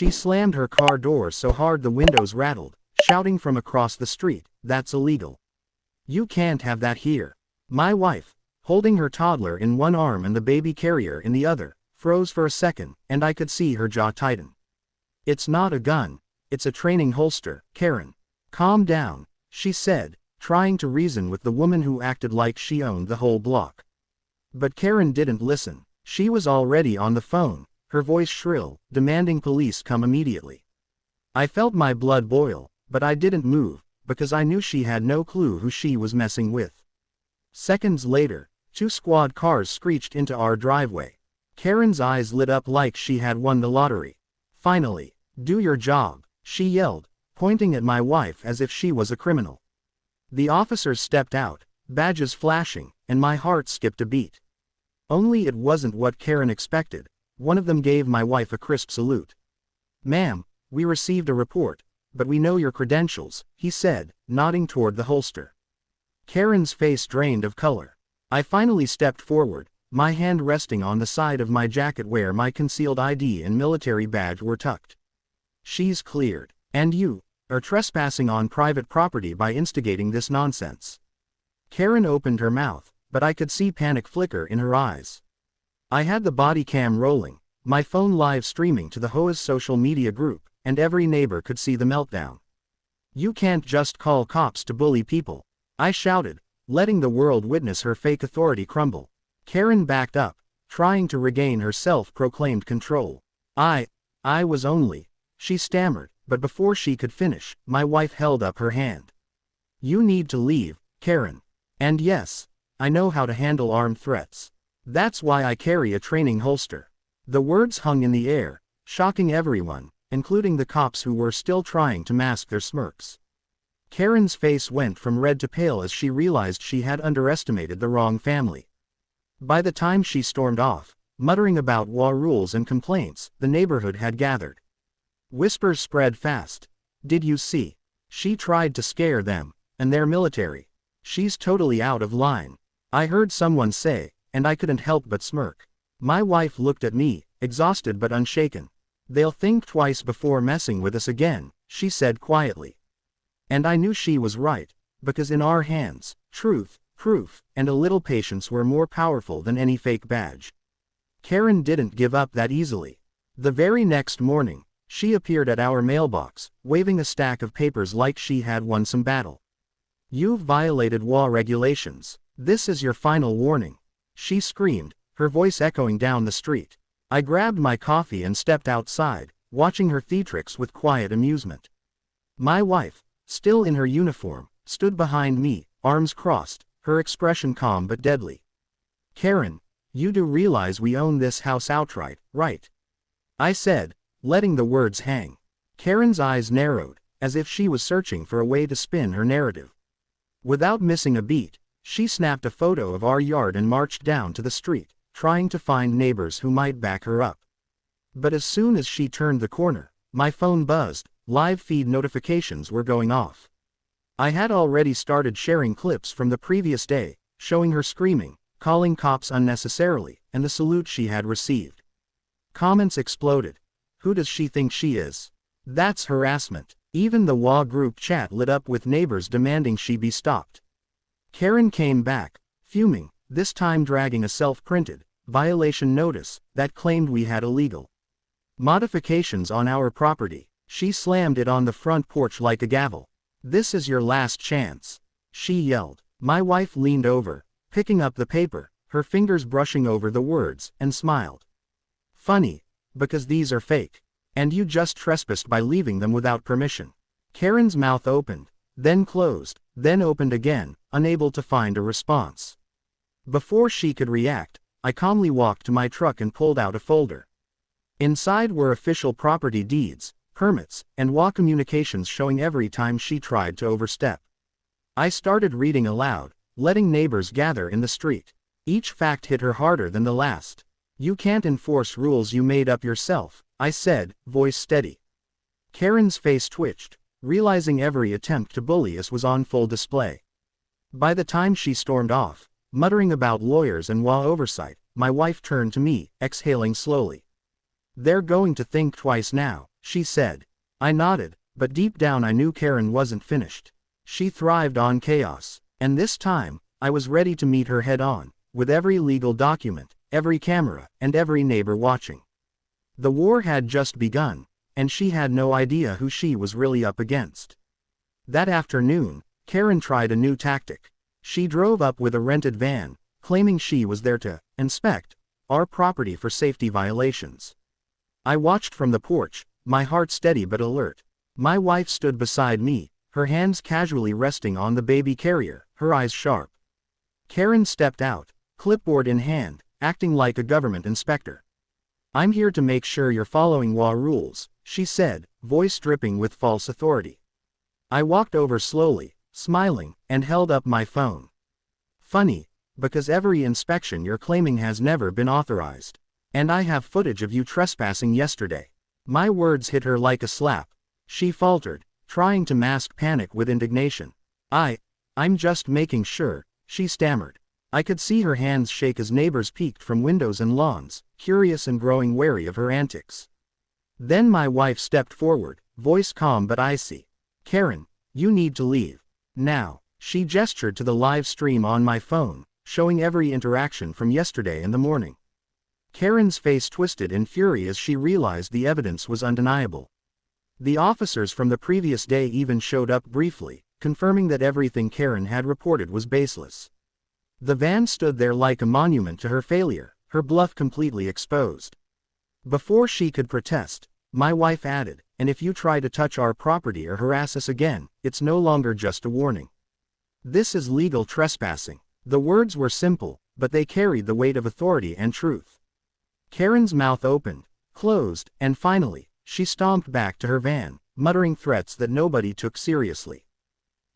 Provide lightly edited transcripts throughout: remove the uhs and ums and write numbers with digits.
She slammed her car door so hard the windows rattled, shouting from across the street, "That's illegal. You can't have that here." My wife, holding her toddler in one arm and the baby carrier in the other, froze for a second, and I could see her jaw tighten. "It's not a gun. It's a training holster, Karen. Calm down," she said, trying to reason with the woman who acted like she owned the whole block. But Karen didn't listen. She was already on the phone, her voice shrill, demanding police come immediately. I felt my blood boil, but I didn't move, because I knew she had no clue who she was messing with. Seconds later, 2 squad cars screeched into our driveway. Karen's eyes lit up like she had won the lottery. "Finally, do your job," she yelled, pointing at my wife as if she was a criminal. The officers stepped out, badges flashing, and my heart skipped a beat. Only it wasn't what Karen expected. One of them gave my wife a crisp salute. "Ma'am, we received a report, but we know your credentials," he said, nodding toward the holster. Karen's face drained of color. I finally stepped forward, my hand resting on the side of my jacket where my concealed ID and military badge were tucked. "She's cleared. And you are trespassing on private property by instigating this nonsense." Karen opened her mouth, but I could see panic flicker in her eyes. I had the body cam rolling, my phone live streaming to the HOA's social media group, and every neighbor could see the meltdown. "You can't just call cops to bully people," I shouted, letting the world witness her fake authority crumble. Karen backed up, trying to regain her self-proclaimed control. I was only," she stammered, but before she could finish, my wife held up her hand. "You need to leave, Karen. And yes, I know how to handle armed threats. That's why I carry a training holster." The words hung in the air, shocking everyone, including the cops who were still trying to mask their smirks. Karen's face went from red to pale as she realized she had underestimated the wrong family. By the time she stormed off, muttering about law rules and complaints, the neighborhood had gathered. Whispers spread fast. "Did you see? She tried to scare them, and they're military. She's totally out of line," I heard someone say, and I couldn't help but smirk. My wife looked at me, exhausted but unshaken. "They'll think twice before messing with us again," she said quietly. And I knew she was right, because in our hands, truth, proof, and a little patience were more powerful than any fake badge. Karen didn't give up that easily. The very next morning, she appeared at our mailbox, waving a stack of papers like she had won some battle. "You've violated law regulations. This is your final warning," she screamed, her voice echoing down the street. I grabbed my coffee and stepped outside, watching her theatrics with quiet amusement. My wife, still in her uniform, stood behind me, arms crossed, her expression calm but deadly. "Karen, you do realize we own this house outright, right?" I said, letting the words hang. Karen's eyes narrowed, as if she was searching for a way to spin her narrative. Without missing a beat, she snapped a photo of our yard and marched down to the street, trying to find neighbors who might back her up. But as soon as she turned the corner, my phone buzzed, live feed notifications were going off. I had already started sharing clips from the previous day, showing her screaming, calling cops unnecessarily, and the salute she had received. Comments exploded. "Who does she think she is? That's harassment." Even the HOA group chat lit up with neighbors demanding she be stopped. Karen came back, fuming, this time dragging a self-printed violation notice that claimed we had illegal modifications on our property. She slammed it on the front porch like a gavel. "This is your last chance," she yelled. My wife leaned over, picking up the paper, her fingers brushing over the words, and smiled. "Funny, because these are fake. And you just trespassed by leaving them without permission." Karen's mouth opened, then closed, then opened again, unable to find a response. Before she could react, I calmly walked to my truck and pulled out a folder. Inside were official property deeds, permits, and HOA communications showing every time she tried to overstep. I started reading aloud, letting neighbors gather in the street. Each fact hit her harder than the last. "You can't enforce rules you made up yourself," I said, voice steady. Karen's face twitched, realizing every attempt to bully us was on full display. By the time she stormed off, muttering about lawyers and HOA oversight, my wife turned to me, exhaling slowly. "They're going to think twice now," she said. I nodded, but deep down I knew Karen wasn't finished. She thrived on chaos, and this time, I was ready to meet her head on, with every legal document, every camera, and every neighbor watching. The war had just begun, and she had no idea who she was really up against. That afternoon, Karen tried a new tactic. She drove up with a rented van, claiming she was there to inspect our property for safety violations. I watched from the porch, my heart steady but alert. My wife stood beside me, her hands casually resting on the baby carrier, her eyes sharp. Karen stepped out, clipboard in hand, acting like a government inspector. I'm here to make sure you're following law rules, she said, voice dripping with false authority. I walked over slowly, smiling, and held up my phone. Funny, because every inspection you're claiming has never been authorized. And I have footage of you trespassing yesterday. My words hit her like a slap. She faltered, trying to mask panic with indignation. I'm just making sure, she stammered. I could see her hands shake as neighbors peeked from windows and lawns, curious and growing wary of her antics. Then my wife stepped forward, voice calm but icy. Karen, you need to leave. Now, she gestured to the live stream on my phone, showing every interaction from yesterday in the morning. Karen's face twisted in fury as she realized the evidence was undeniable. The officers from the previous day even showed up briefly, confirming that everything Karen had reported was baseless. The van stood there like a monument to her failure, her bluff completely exposed. Before she could protest, my wife added, and if you try to touch our property or harass us again, it's no longer just a warning. This is legal trespassing. The words were simple, but they carried the weight of authority and truth. Karen's mouth opened, closed, and finally, she stomped back to her van, muttering threats that nobody took seriously.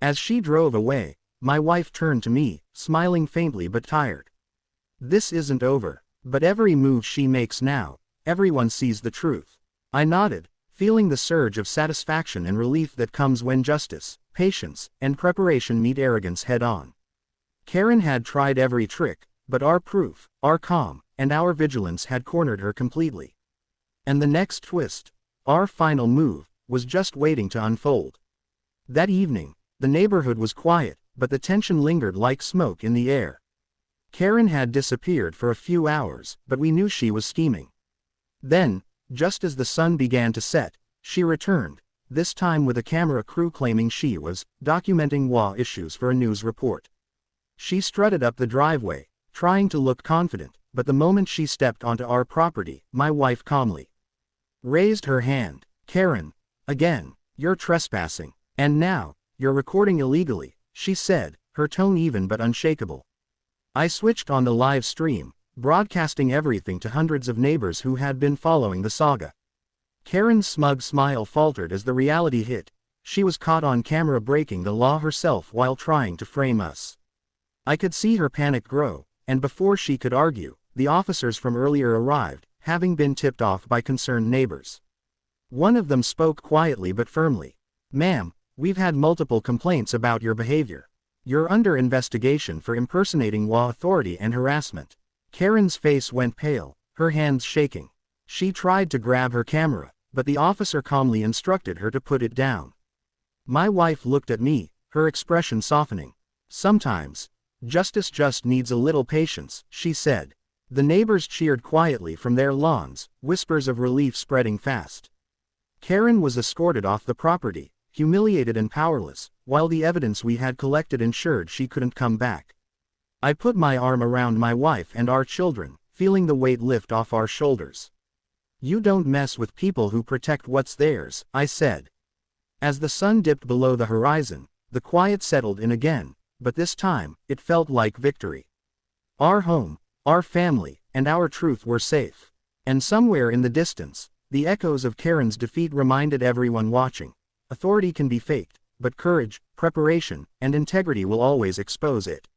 As she drove away, my wife turned to me, smiling faintly but tired. This isn't over, but every move she makes now, everyone sees the truth. I nodded, feeling the surge of satisfaction and relief that comes when justice, patience, and preparation meet arrogance head-on. Karen had tried every trick, but our proof, our calm, and our vigilance had cornered her completely. And the next twist, our final move, was just waiting to unfold. That evening, the neighborhood was quiet, but the tension lingered like smoke in the air. Karen had disappeared for a few hours, but we knew she was scheming. Then, just as the sun began to set, she returned, this time with a camera crew claiming she was documenting law issues for a news report. She strutted up the driveway, trying to look confident, but the moment she stepped onto our property, my wife calmly raised her hand. Karen, again, you're trespassing. And now, you're recording illegally, she said, her tone even but unshakable. I switched on the live stream, broadcasting everything to hundreds of neighbors who had been following the saga. Karen's smug smile faltered as the reality hit. She was caught on camera breaking the law herself while trying to frame us. I could see her panic grow, and before she could argue, the officers from earlier arrived, having been tipped off by concerned neighbors. One of them spoke quietly but firmly. Ma'am, we've had multiple complaints about your behavior. You're under investigation for impersonating law authority and harassment. Karen's face went pale, her hands shaking. She tried to grab her camera, but the officer calmly instructed her to put it down. My wife looked at me, her expression softening. Sometimes, justice just needs a little patience, she said. The neighbors cheered quietly from their lawns, whispers of relief spreading fast. Karen was escorted off the property, humiliated and powerless, while the evidence we had collected ensured she couldn't come back. I put my arm around my wife and our children, feeling the weight lift off our shoulders. You don't mess with people who protect what's theirs, I said. As the sun dipped below the horizon, the quiet settled in again, but this time, it felt like victory. Our home, our family, and our truth were safe. And somewhere in the distance, the echoes of Karen's defeat reminded everyone watching. Authority can be faked, but courage, preparation, and integrity will always expose it.